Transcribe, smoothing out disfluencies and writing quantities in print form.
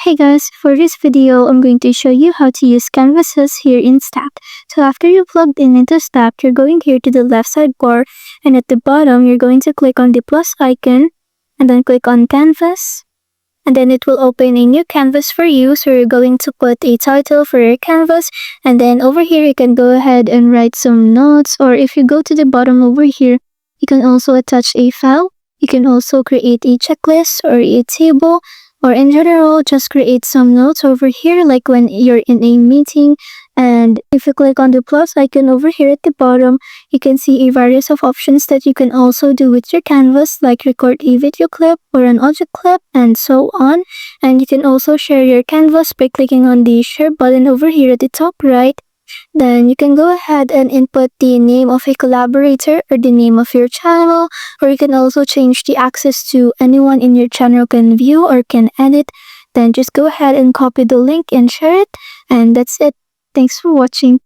Hey guys, for this video, I'm going to show you how to use canvases here in Snap. So after you plugged in into Snap, you're going here to the left sidebar, and at the bottom, you're going to click on the plus icon and then click on canvas. And then it will open a new canvas for you. So you're going to put a title for your canvas, and then over here you can go ahead and write some notes, or if you go to the bottom over here, you can also attach a file. You can also create a checklist or a table, or in general, just create some notes over here, like when you're in a meeting. And if you click on the plus icon over here at the bottom, you can see a various of options that you can also do with your canvas, like record a video clip or an audio clip and so on. And you can also share your canvas by clicking on the share button over here at the top right. Then you can go ahead and input the name of a collaborator or the name of your channel, or you can also change the access to anyone in your channel can view or can edit. Then just go ahead and copy the link and share it, and that's it. Thanks for watching.